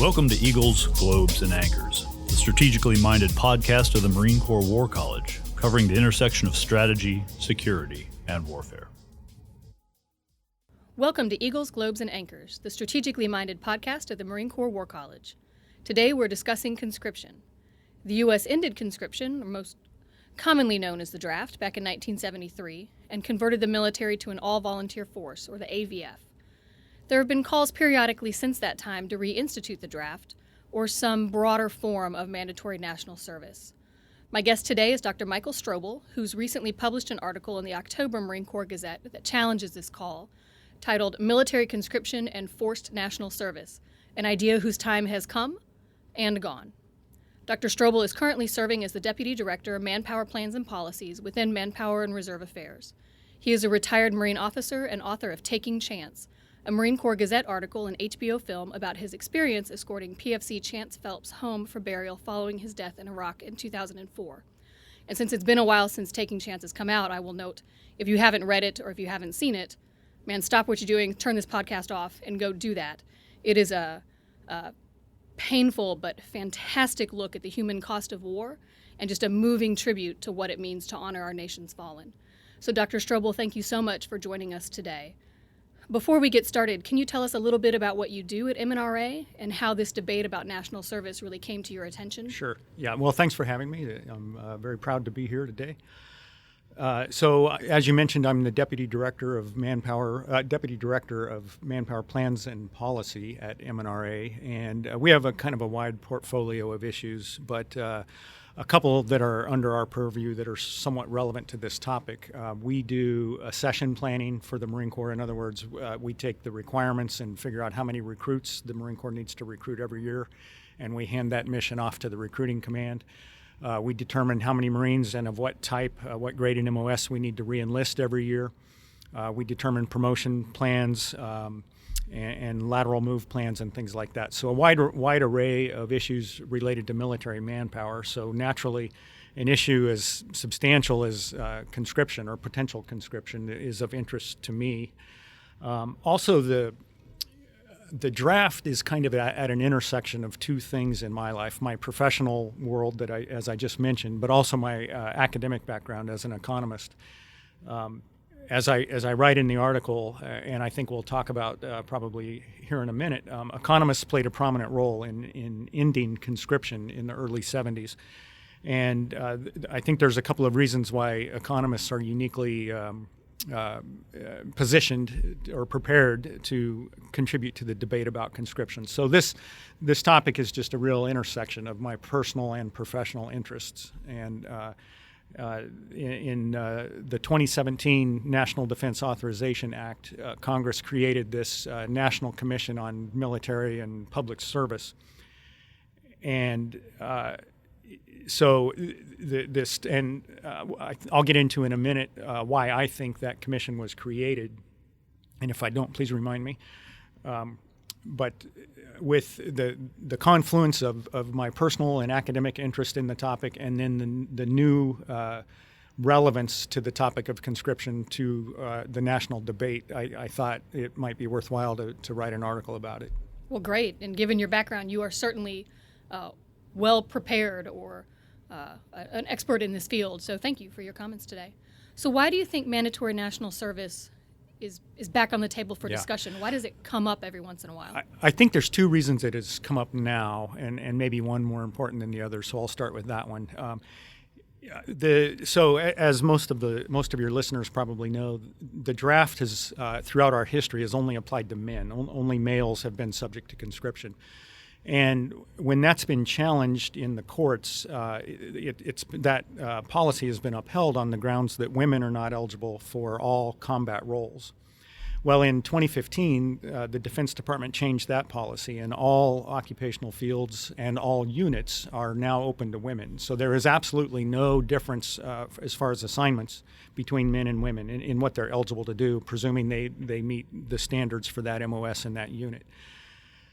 Welcome to Eagles, Globes, and Anchors, the strategically minded podcast of the Marine Corps War College, covering the intersection of strategy, security, and warfare. Welcome to Eagles, Globes, and Anchors, the strategically minded podcast of the Marine Corps War College. Today we're discussing conscription. The U.S. ended conscription, or most commonly known as the draft, back in 1973, and converted the military to an all-volunteer force, or the AVF. There have been calls periodically since that time to reinstitute the draft, or some broader form of mandatory national service. My guest today is Dr. Michael Strobel, who's recently published an article in the October Marine Corps Gazette that challenges this call, titled Military Conscription and Forced National Service, an idea whose time has come and gone. Dr. Strobel is currently serving as the Deputy Director of Manpower Plans and Policies within Manpower and Reserve Affairs. He is a retired Marine officer and author of Taking Chance, a Marine Corps Gazette article and HBO film about his experience escorting PFC Chance Phelps home for burial following his death in Iraq in 2004. And since it's been a while since Taking Chance has come out, I will note, if you haven't read it or if you haven't seen it, man, stop what you're doing, turn this podcast off, and go do that. It is a painful but fantastic look at the human cost of war and just a moving tribute to what it means to honor our nation's fallen. So Dr. Strobel, thank you so much for joining us today. Before we get started, can you tell us a little bit about what you do at MNRA and how this debate about national service really came to your attention? Sure. Yeah. Well, thanks for having me. I'm very proud to be here today. So, as you mentioned, I'm the Deputy Director of Manpower Plans and Policy at MNRA, and we have a kind of a wide portfolio of issues, but a couple that are under our purview that are somewhat relevant to this topic. We do accession planning for the Marine Corps. In other words, we take the requirements and figure out how many recruits the Marine Corps needs to recruit every year, and we hand that mission off to the recruiting command. We determine how many Marines and of what type, what grade in MOS we need to re-enlist every year. We determine promotion plans and lateral move plans and things like that. So a wide array of issues related to military manpower. So naturally, an issue as substantial as conscription or potential conscription is of interest to me. Also, the draft is kind of at an intersection of two things in my life: my professional world, that as I just mentioned, but also my academic background as an economist. As I write in the article, and I think we'll talk about probably here in a minute, economists played a prominent role in ending conscription in the early 70s. And I think there's a couple of reasons why economists are uniquely positioned or prepared to contribute to the debate about conscription. So this topic is just a real intersection of my personal and professional interests. And in the 2017 National Defense Authorization Act, Congress created this National Commission on Military and Public Service. And so I'll get into in a minute why I think that commission was created. And if I don't, please remind me. But with the confluence of my personal and academic interest in the topic, and then the new relevance to the topic of conscription to the national debate, I thought it might be worthwhile to write an article about it. Well, great. And given your background, you are certainly well prepared or an expert in this field. So thank you for your comments today. So why do you think mandatory national service is back on the table for discussion? Why does it come up every once in a while? I think there's two reasons it has come up now, and maybe one more important than the other. So I'll start with that one. So as most of your listeners probably know, the draft has throughout our history has only applied to men. Only males have been subject to conscription. And when that's been challenged in the courts, that policy has been upheld on the grounds that women are not eligible for all combat roles. Well, in 2015, the Defense Department changed that policy, and all occupational fields and all units are now open to women. So there is absolutely no difference as far as assignments between men and women in what they're eligible to do, presuming they meet the standards for that MOS in that unit.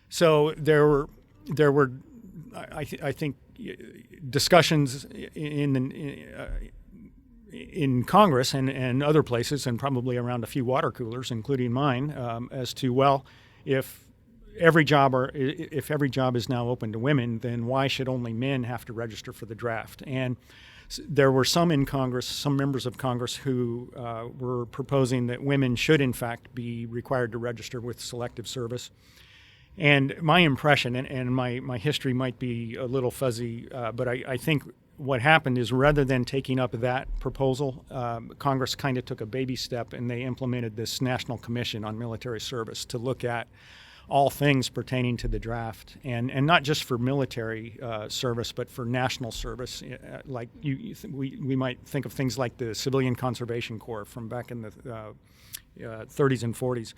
So there were, I think, discussions in Congress and other places, and probably around a few water coolers, including mine, as to, well, if if every job is now open to women, then why should only men have to register for the draft? And there were some in Congress, some members of Congress who were proposing that women should in fact be required to register with Selective Service. And my impression, and my history might be a little fuzzy, but I think what happened is rather than taking up that proposal, Congress kind of took a baby step and they implemented this National Commission on Military Service to look at all things pertaining to the draft, and not just for military service, but for national service. Like we might think of things like the Civilian Conservation Corps from back in the 30s and 40s.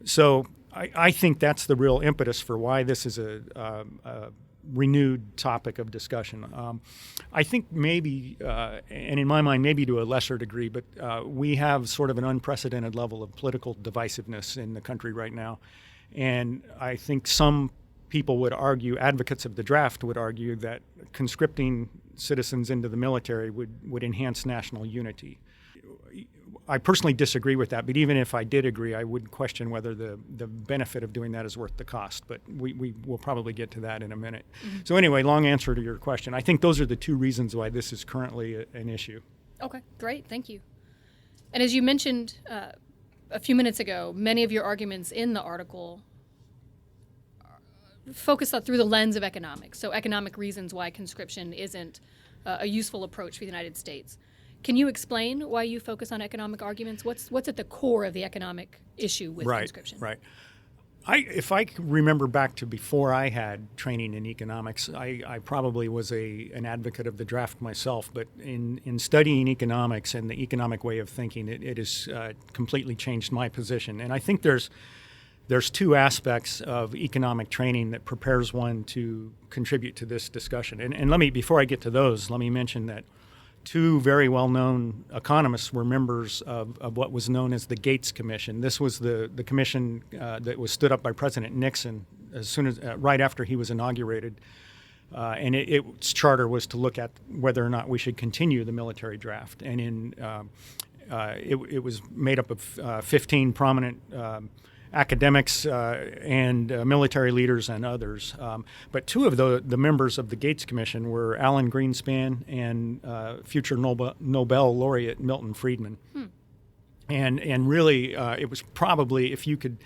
So I think that's the real impetus for why this is a renewed topic of discussion. I think maybe, and in my mind, maybe to a lesser degree, but we have sort of an unprecedented level of political divisiveness in the country right now. And I think some people would argue, advocates of the draft would argue, that conscripting citizens into the military would enhance national unity. I personally disagree with that, but even if I did agree, I would question whether the benefit of doing that is worth the cost. But we will probably get to that in a minute. Mm-hmm. So anyway, long answer to your question. I think those are the two reasons why this is currently an issue. Okay, great. Thank you. And as you mentioned a few minutes ago, many of your arguments in the article focus through the lens of economics, so economic reasons why conscription isn't a useful approach for the United States. Can you explain why you focus on economic arguments? What's at the core of the economic issue with conscription? Right. If I remember back to before I had training in economics, I probably was an advocate of the draft myself. But in studying economics and the economic way of thinking, it has completely changed my position. And I think there's two aspects of economic training that prepares one to contribute to this discussion. And before I get to those, let me mention that two very well-known economists were members of what was known as the Gates Commission. This was the commission that was stood up by President Nixon as soon as right after he was inaugurated, and its charter was to look at whether or not we should continue the military draft. And it was made up of 15 prominent academics and military leaders and others. But two of the members of the Gates Commission were Alan Greenspan and future Nobel laureate Milton Friedman. And really, it was probably, if you could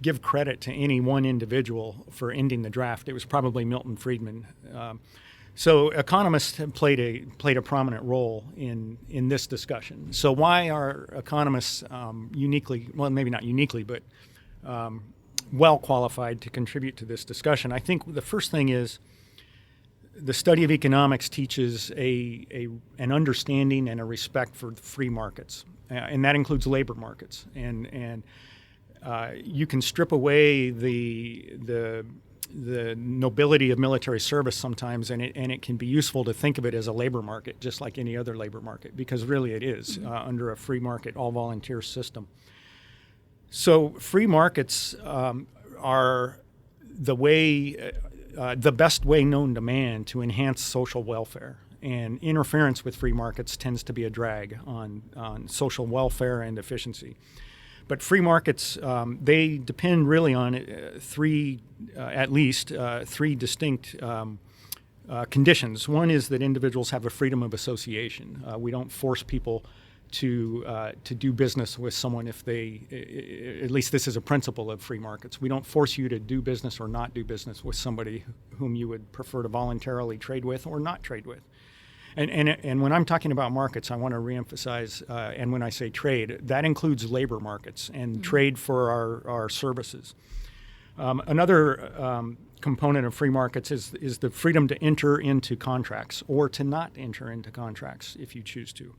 give credit to any one individual for ending the draft, it was probably Milton Friedman. So economists have played a prominent role in this discussion. So why are economists uniquely, well, maybe not uniquely, but well qualified to contribute to this discussion? I think the first thing is the study of economics teaches an understanding and a respect for free markets, and that includes labor markets. And you can strip away the nobility of military service sometimes, and it can be useful to think of it as a labor market, just like any other labor market, because really it is under a free market, all volunteer system. So free markets are the best way known to man to enhance social welfare. And interference with free markets tends to be a drag on social welfare and efficiency. But free markets, they depend really on at least three distinct conditions. One is that individuals have a freedom of association. We don't force people to do business with someone if at least this is a principle of free markets. We don't force you to do business or not do business with somebody whom you would prefer to voluntarily trade with or not trade with. And when I'm talking about markets, I want to reemphasize, and when I say trade, that includes labor markets and trade for our services. Another component of free markets is the freedom to enter into contracts or to not enter into contracts if you choose to.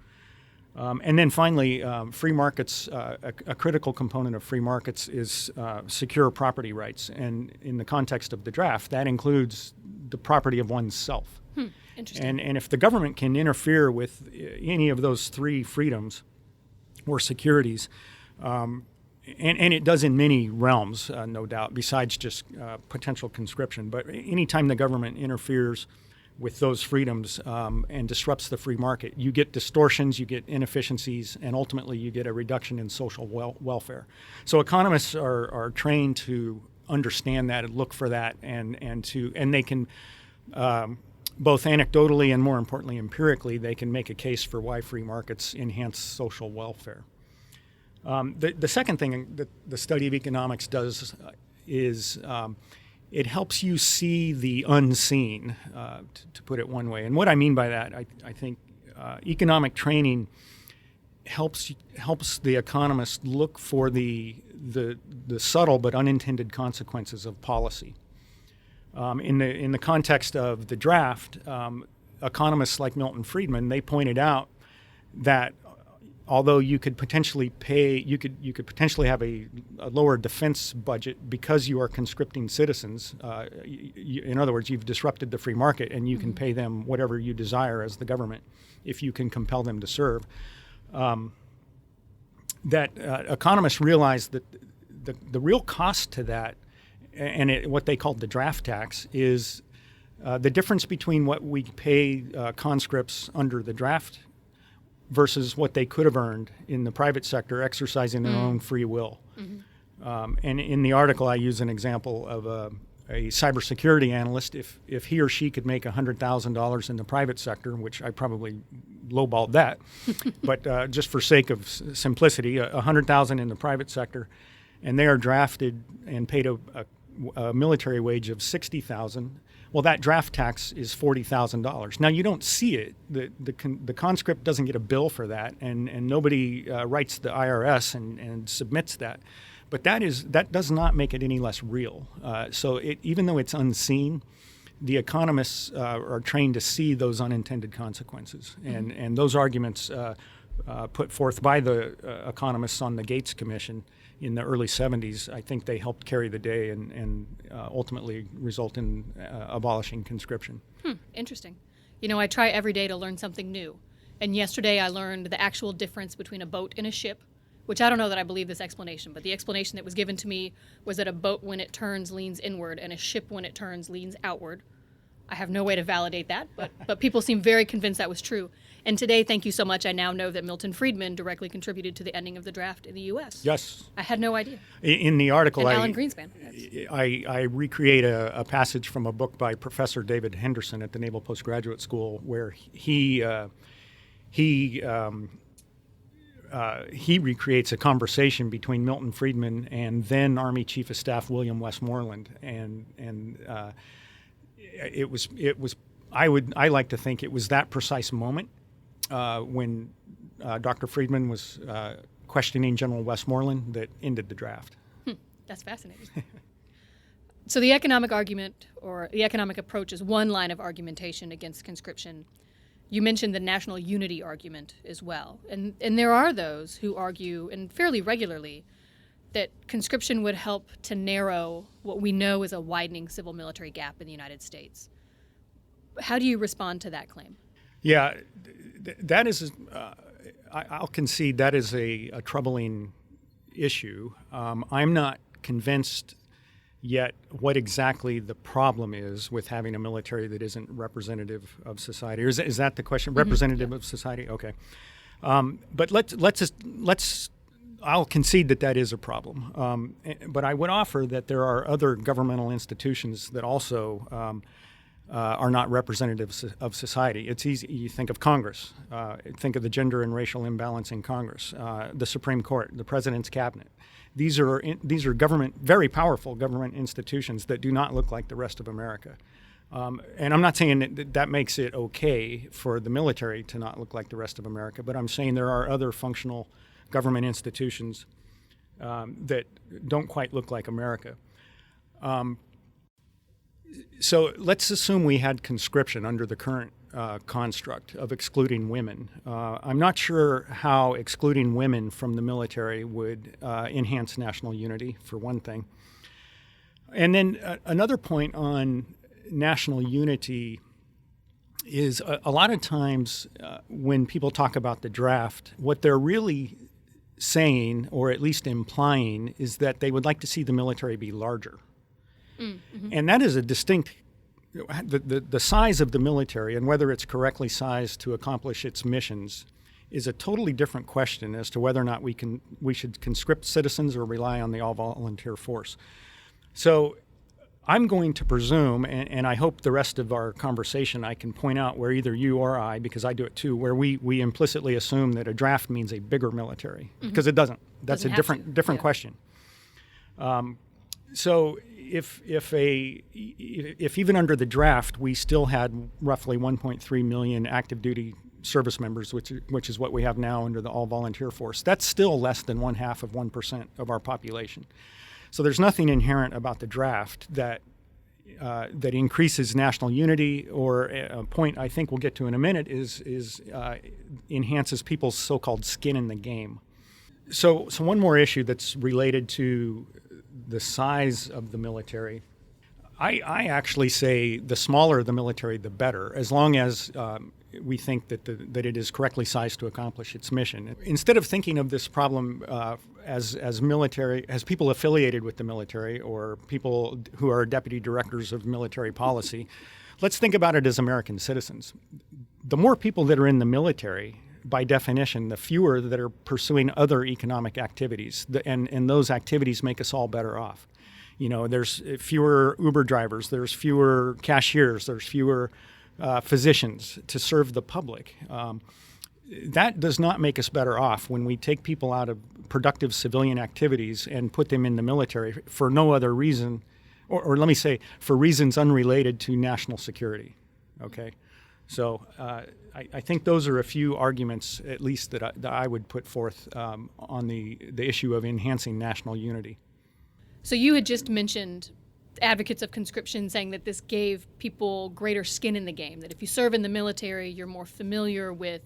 And then finally, free markets, a critical component of free markets is secure property rights. And in the context of the draft, that includes the property of one's self. Interesting. And if the government can interfere with any of those three freedoms or securities, and it does in many realms, no doubt, besides just potential conscription, but anytime the government interferes with those freedoms and disrupts the free market, you get distortions, you get inefficiencies, and ultimately you get a reduction in social welfare. So economists are trained to understand that and look for that, and they can both anecdotally and more importantly empirically, they can make a case for why free markets enhance social welfare. The second thing that the study of economics does is it helps you see the unseen, to put it one way. And what I mean by that, I think economic training helps the economist look for the subtle but unintended consequences of policy. In the context of the draft, economists like Milton Friedman, they pointed out that although you could potentially have a lower defense budget because you are conscripting citizens. In other words, you've disrupted the free market, and you can pay them whatever you desire as the government if you can compel them to serve. That economists realize that the real cost to that, and what they called the draft tax, is the difference between what we pay conscripts under the draft versus what they could have earned in the private sector exercising their own free will. And in the article, I use an example of a cybersecurity analyst. If he or she could make $100,000 in the private sector, which I probably lowballed that, but just for sake of simplicity, $100,000 in the private sector, and they are drafted and paid a military wage of $60,000. Well, that draft tax is $40,000. Now, you don't see it. The conscript doesn't get a bill for that, and nobody writes the IRS and submits that. But that does not make it any less real. So even though it's unseen, the economists are trained to see those unintended consequences. And those arguments put forth by the economists on the Gates Commission in the early 70s, I think they helped carry the day and ultimately result in abolishing conscription. Interesting. You know, I try every day to learn something new. And yesterday I learned the actual difference between a boat and a ship, which I don't know that I believe this explanation, but the explanation that was given to me was that a boat, when it turns, leans inward, and a ship, when it turns, leans outward. I have no way to validate that, but people seem very convinced that was true. And today, thank you so much, I now know that Milton Friedman directly contributed to the ending of the draft in the U.S. Yes. I had no idea. In the article, and Alan Greenspan. I recreate a passage from a book by Professor David Henderson at the Naval Postgraduate School, where he recreates a conversation between Milton Friedman and then Army Chief of Staff William Westmoreland, and it was I like to think it was that precise moment when Dr. Friedman was questioning General Westmoreland that ended the draft. That's fascinating. So the economic argument, or the economic approach, is one line of argumentation against conscription. You mentioned the national unity argument as well. And there are those who argue, and fairly regularly, that conscription would help to narrow what we know is a widening civil-military gap in the United States. How do you respond to that claim? Yeah, that is, I'll concede that is a troubling issue. I'm not convinced yet what exactly the problem is with having a military that isn't representative of society. Or is that the question? Representative of society? Okay. But I'll concede that is a problem. But I would offer that there are other governmental institutions that also are not representatives of society. It's easy. You think of Congress. Think of the gender and racial imbalance in Congress, the Supreme Court, the President's Cabinet. These are government, very powerful government institutions that do not look like the rest of America. And I'm not saying that makes it okay for the military to not look like the rest of America, but I'm saying there are other functional government institutions that don't quite look like America. So let's assume we had conscription under the current construct of excluding women. I'm not sure how excluding women from the military would enhance national unity, for one thing. And then another point on national unity is a lot of times when people talk about the draft, what they're really saying, or at least implying, is that they would like to see the military be larger. And that is a distinct, the size of the military and whether it's correctly sized to accomplish its missions is a totally different question as to whether or not we should conscript citizens or rely on the all-volunteer force. So I'm going to presume, and I hope the rest of our conversation I can point out where either you or I, because I do it too, where we implicitly assume that a draft means a bigger military, because it doesn't. That's Doesn't a have to. different Yeah. question. So if even under the draft we still had roughly 1.3 million active duty service members, which is what we have now under the all volunteer force, that's still less than 0.5% of our population. So there's nothing inherent about the draft that increases national unity, or a point I think we'll get to in a minute is enhances people's so-called skin in the game. So one more issue that's related to the size of the military. I actually say the smaller the military, the better, as long as we think that it is correctly sized to accomplish its mission. Instead of thinking of this problem as people affiliated with the military or people who are deputy directors of military policy, let's think about it as American citizens. The more people that are in the military, by definition, the fewer that are pursuing other economic activities, and those activities make us all better off. You know, there's fewer Uber drivers, there's fewer cashiers, there's fewer physicians to serve the public. That does not make us better off when we take people out of productive civilian activities and put them in the military for no other reason, or let me say, for reasons unrelated to national security. Okay? So I think those are a few arguments, at least, that I would put forth on the issue of enhancing national unity. So you had just mentioned advocates of conscription saying that this gave people greater skin in the game, that if you serve in the military, you're more familiar with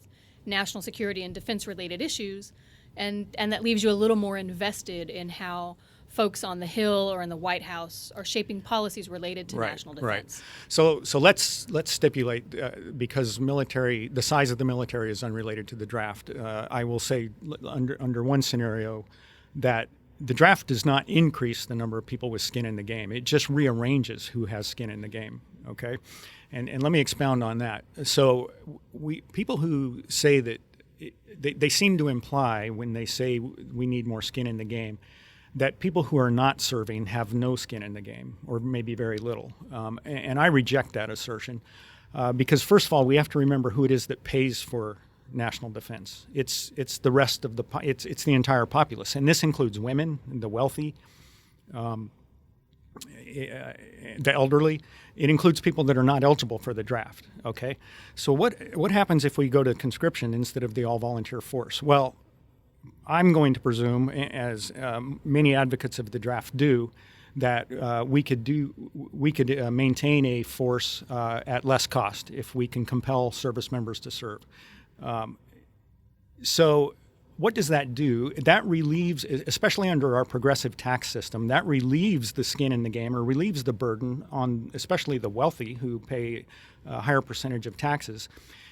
national security and defense-related issues, and that leaves you a little more invested in how folks on the Hill or in the White House are shaping policies related to national defense. Right. So let's stipulate, because the size of the military is unrelated to the draft. I will say under one scenario that the draft does not increase the number of people with skin in the game. It just rearranges who has skin in the game. Okay, and let me expound on that. So people who say that they seem to imply when they say we need more skin in the game, that people who are not serving have no skin in the game, or maybe very little. And I reject that assertion because, first of all, we have to remember who it is that pays for national defense. It's the rest of it's the entire populace, and this includes women, the wealthy, the elderly. It includes people that are not eligible for the draft. Okay, so what happens if we go to conscription instead of the all-volunteer force? Well, I'm going to presume, as many advocates of the draft do, that we could maintain a force at less cost if we can compel service members to serve. So what does that do? That relieves, especially under our progressive tax system, that relieves the skin in the game, or relieves the burden on especially the wealthy who pay a higher percentage of taxes.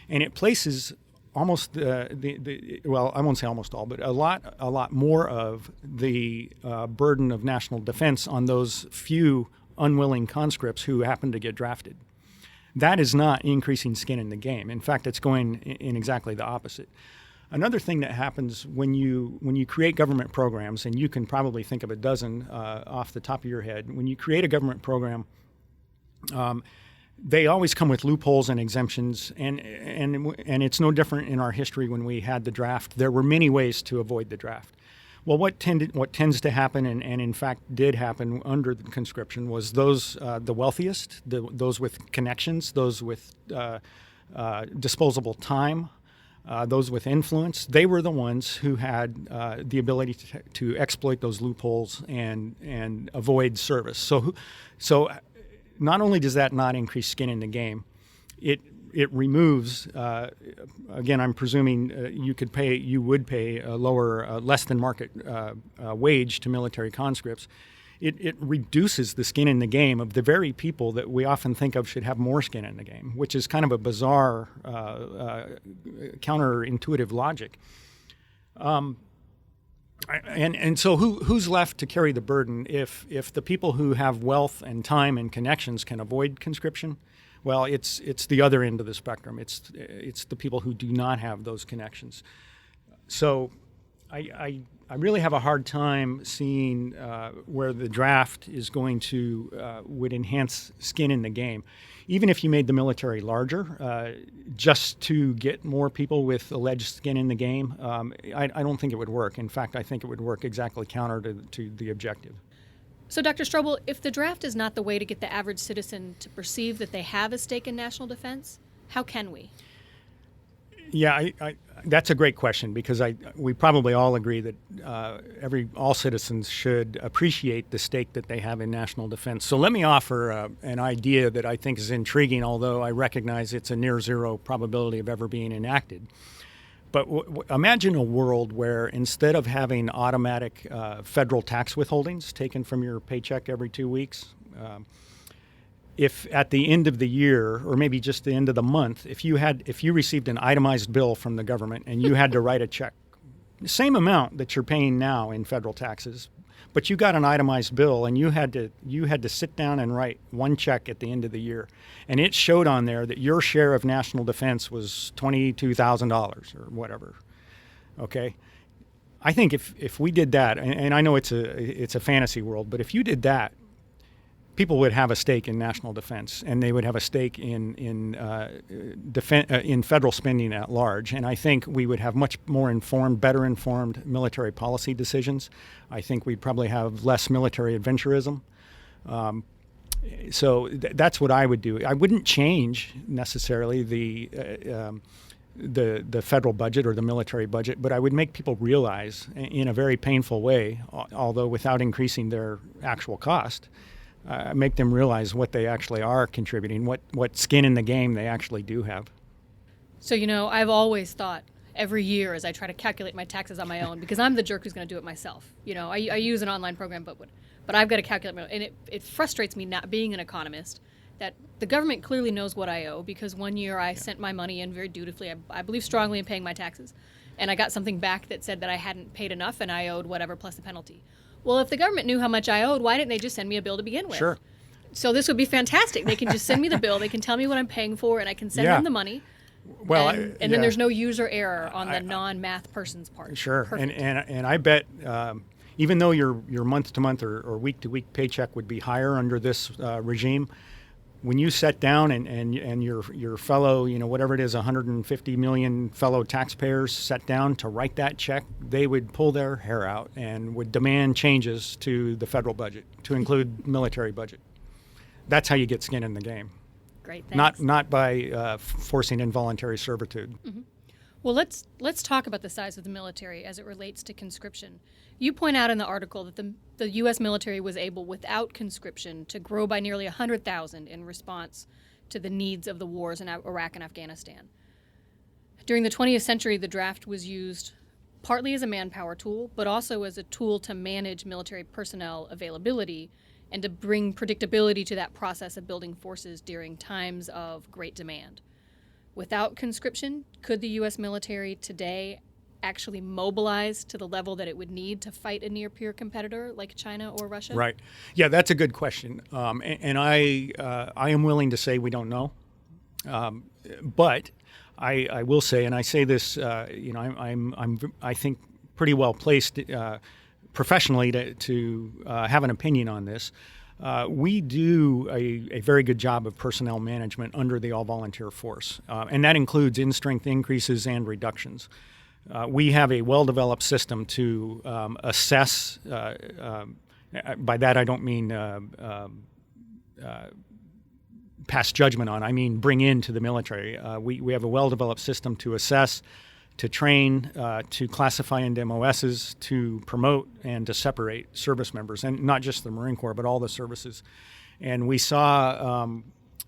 And it places almost well, I won't say almost all, but a lot more of the burden of national defense on those few unwilling conscripts who happen to get drafted. That is not increasing skin in the game. In fact, it's going in exactly the opposite. Another thing that happens when you create government programs, and you can probably think of a dozen off the top of your head, when you create a government program, they always come with loopholes and exemptions, and it's no different in our history when we had the draft. There were many ways to avoid the draft. Well, what tends to happen, and in fact did happen under the conscription, was those the wealthiest, those with connections, those with disposable time, those with influence. They were the ones who had the ability to exploit those loopholes and avoid service. So not only does that not increase skin in the game, it removes. Again, I'm presuming you would pay a lower, less than market wage to military conscripts. It reduces the skin in the game of the very people that we often think of should have more skin in the game, which is kind of a bizarre, counterintuitive logic. And so who's left to carry the burden if the people who have wealth and time and connections can avoid conscription? Well, it's the other end of the spectrum. It's the people who do not have those connections. So I I really have a hard time seeing where the draft is going to would enhance skin in the game. Even if you made the military larger, just to get more people with alleged skin in the game, I don't think it would work. In fact, I think it would work exactly counter to the objective. So, Dr. Strobel, if the draft is not the way to get the average citizen to perceive that they have a stake in national defense, how can we? Yeah, that's a great question, because we probably all agree that all citizens should appreciate the stake that they have in national defense. So let me offer an idea that I think is intriguing, although I recognize it's a near zero probability of ever being enacted. But imagine a world where instead of having automatic federal tax withholdings taken from your paycheck every 2 weeks, if at the end of the year, or maybe just the end of the month, if you received an itemized bill from the government and you had to write a check, the same amount that you're paying now in federal taxes, but you got an itemized bill and you had to sit down and write one check at the end of the year, and it showed on there that your share of national defense was $22,000 or whatever. Okay, I think if we did that, and I know it's a fantasy world, but if you did that, people would have a stake in national defense, and they would have a stake in federal spending at large. And I think we would have much more better informed military policy decisions. I think we'd probably have less military adventurism. So that's what I would do. I wouldn't change necessarily the federal budget or the military budget, but I would make people realize in a very painful way, although without increasing their actual cost, make them realize what they actually are contributing, what skin in the game they actually do have. So, I've always thought every year as I try to calculate my taxes on my own, because I'm the jerk who's going to do it myself. I use an online program, but I've got to calculate my own. And it frustrates me, not being an economist, that the government clearly knows what I owe, because one year I sent my money in very dutifully. I believe strongly in paying my taxes. And I got something back that said that I hadn't paid enough and I owed whatever plus the penalty. Well, if the government knew how much I owed, why didn't they just send me a bill to begin with? Sure. So this would be fantastic. They can just send me the bill. They can tell me what I'm paying for, and I can send them the money. Well, and then there's no user error on the non-math person's part. Sure. Perfect. And I bet even though your month-to-month or week-to-week paycheck would be higher under this regime, when you sat down and your fellow, whatever it is, 150 million fellow taxpayers sat down to write that check, they would pull their hair out and would demand changes to the federal budget to include military budget. That's how you get skin in the game. Great, thanks. Not by forcing involuntary servitude. Mm-hmm. Well, let's talk about the size of the military as it relates to conscription. You point out in the article that the U.S. military was able, without conscription, to grow by nearly 100,000 in response to the needs of the wars in Iraq and Afghanistan. During the 20th century, the draft was used partly as a manpower tool, but also as a tool to manage military personnel availability and to bring predictability to that process of building forces during times of great demand. Without conscription, could the U.S. military today actually mobilize to the level that it would need to fight a near-peer competitor like China or Russia? Right. Yeah, that's a good question. And I am willing to say we don't know. But I will say, and I say this, I think pretty well placed professionally to have an opinion on this. We do a very good job of personnel management under the all-volunteer force, and that includes in-strength increases and reductions. We have a well-developed system to assess. By that, I don't mean pass judgment on. I mean bring into the military. We have a well-developed system to assess, to train, to classify into MOSs, to promote, and to separate service members, and not just the Marine Corps, but all the services. And we saw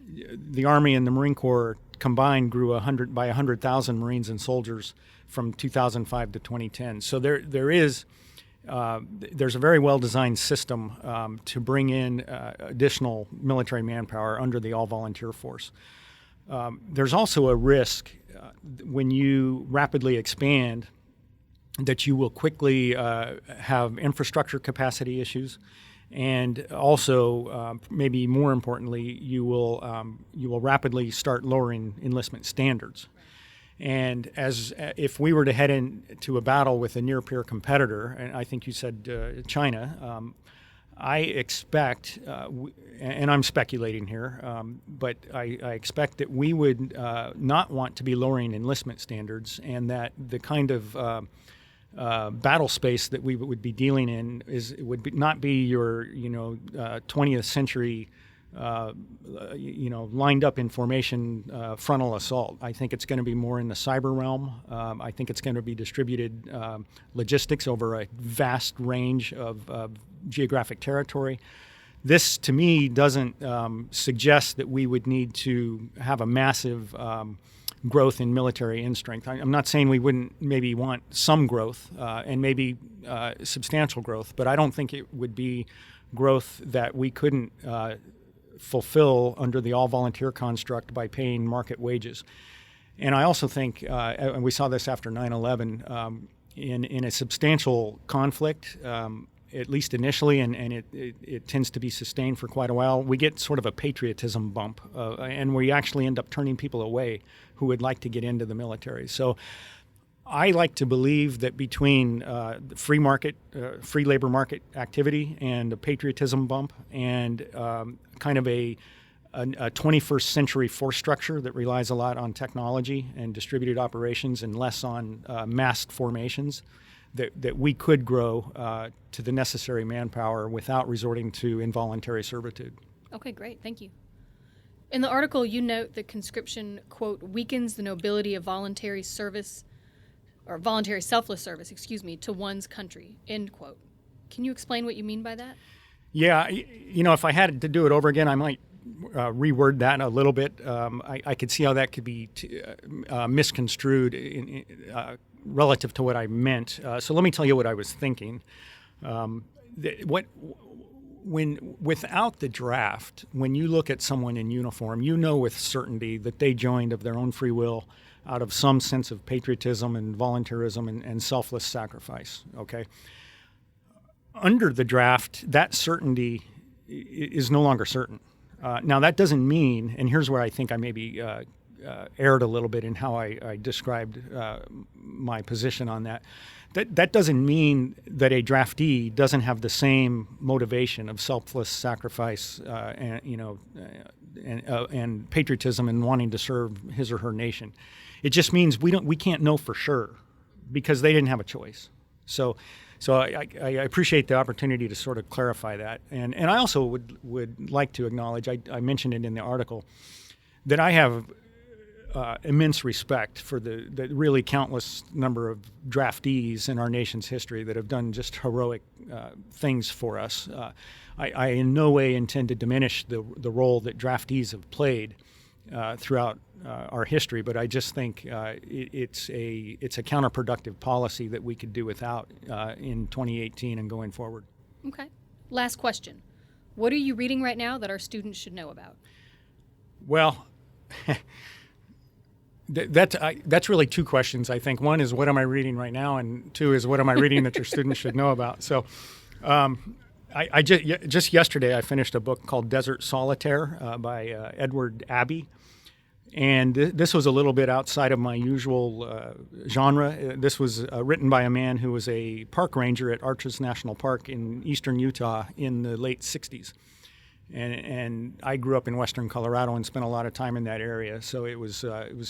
the Army and the Marine Corps combined grew 100,000 Marines and soldiers from 2005 to 2010. So there's a very well-designed system to bring in additional military manpower under the all-volunteer force. There's also a risk when you rapidly expand that you will quickly have infrastructure capacity issues, and also maybe more importantly, you will rapidly start lowering enlistment standards. And as if we were to head into a battle with a near-peer competitor, and I think you said China, I expect, and I'm speculating here, but I expect that we would not want to be lowering enlistment standards, and that the kind of battle space that we would be dealing in not be your 20th century lined up in formation frontal assault. I think it's going to be more in the cyber realm. I think it's going to be distributed logistics over a vast range of geographic territory. This, to me, doesn't suggest that we would need to have a massive growth in military end strength. I'm not saying we wouldn't maybe want some growth and maybe substantial growth, but I don't think it would be growth that we couldn't fulfill under the all-volunteer construct by paying market wages. And I also think, and we saw this after 9/11, in a substantial conflict, at least initially, and it tends to be sustained for quite a while, we get sort of a patriotism bump, and we actually end up turning people away who would like to get into the military. So I like to believe that between free labor market activity and a patriotism bump and kind of a 21st century force structure that relies a lot on technology and distributed operations and less on massed formations, that we could grow to the necessary manpower without resorting to involuntary servitude. Okay, great. Thank you. In the article, you note that conscription, quote, weakens the nobility of voluntary service, or voluntary selfless service, to one's country, end quote. Can you explain what you mean by that? Yeah, if I had to do it over again, I might reword that a little bit. I could see how that could be misconstrued relative to what I meant. So let me tell you what I was thinking. Without the draft, when you look at someone in uniform, you know with certainty that they joined of their own free will out of some sense of patriotism and voluntarism and selfless sacrifice, okay? Under the draft, that certainty is no longer certain. Now, that doesn't mean, and here's where I think I maybe erred a little bit in how I described my position on that. That doesn't mean that a draftee doesn't have the same motivation of selfless sacrifice and patriotism and wanting to serve his or her nation. It just means we can't know for sure because they didn't have a choice. So I appreciate the opportunity to sort of clarify that. And I also would like to acknowledge, I mentioned it in the article, that I have immense respect for the really countless number of draftees in our nation's history that have done just heroic things for us. I in no way intend to diminish the role that draftees have played throughout our history, but I just think it's a counterproductive policy that we could do without in 2018 and going forward. Okay. Last question. What are you reading right now that our students should know about? Well, that's really two questions, I think. One is, what am I reading right now? And two is, what am I reading that your students should know about? So I just yesterday, I finished a book called Desert Solitaire by Edward Abbey. And this was a little bit outside of my usual genre. This was written by a man who was a park ranger at Arches National Park in eastern Utah in the late 60s. And I grew up in western Colorado and spent a lot of time in that area, so it was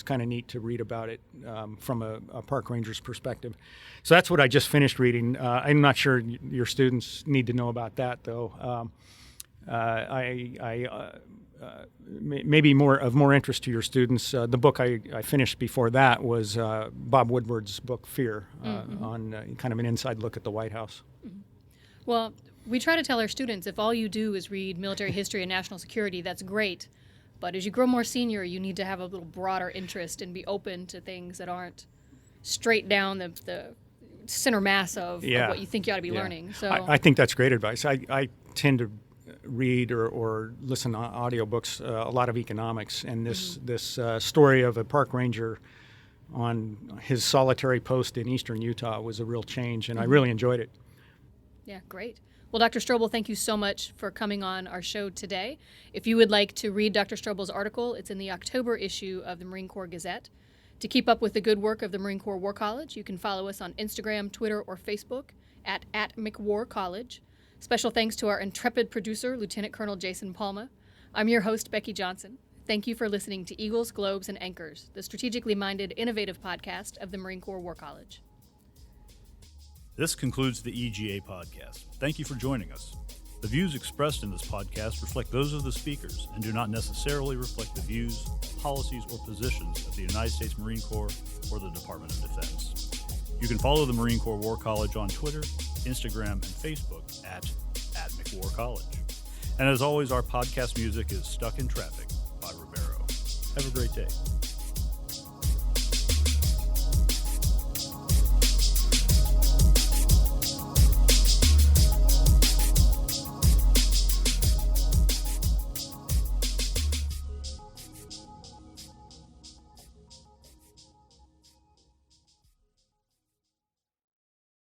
kind of neat to read about it from a park ranger's perspective. So that's what I just finished reading. I'm not sure your students need to know about that, though. Maybe more interest to your students. The book I finished before that was Bob Woodward's book Fear, on kind of an inside look at the White House. Mm-hmm. Well, we try to tell our students, if all you do is read military history and national security, that's great. But as you grow more senior, you need to have a little broader interest and be open to things that aren't straight down the center mass of what you think you ought to be learning. So I think that's great advice. I tend to read or listen to audiobooks, a lot of economics, and this story of a park ranger on his solitary post in eastern Utah was a real change, and I really enjoyed it. Yeah, great. Well, Dr. Strobel, thank you so much for coming on our show today. If you would like to read Dr. Strobel's article, it's in the October issue of the Marine Corps Gazette. To keep up with the good work of the Marine Corps War College, you can follow us on Instagram, Twitter, or Facebook at @McWarCollege. Special thanks to our intrepid producer, Lieutenant Colonel Jason Palma. I'm your host, Becky Johnson. Thank you for listening to Eagles, Globes, and Anchors, the strategically minded, innovative podcast of the Marine Corps War College. This concludes the EGA podcast. Thank you for joining us. The views expressed in this podcast reflect those of the speakers and do not necessarily reflect the views, policies, or positions of the United States Marine Corps or the Department of Defense. You can follow the Marine Corps War College on Twitter, Instagram, and Facebook at @McWarCollege. And as always, our podcast music is Stuck in Traffic by Rivero. Have a great day.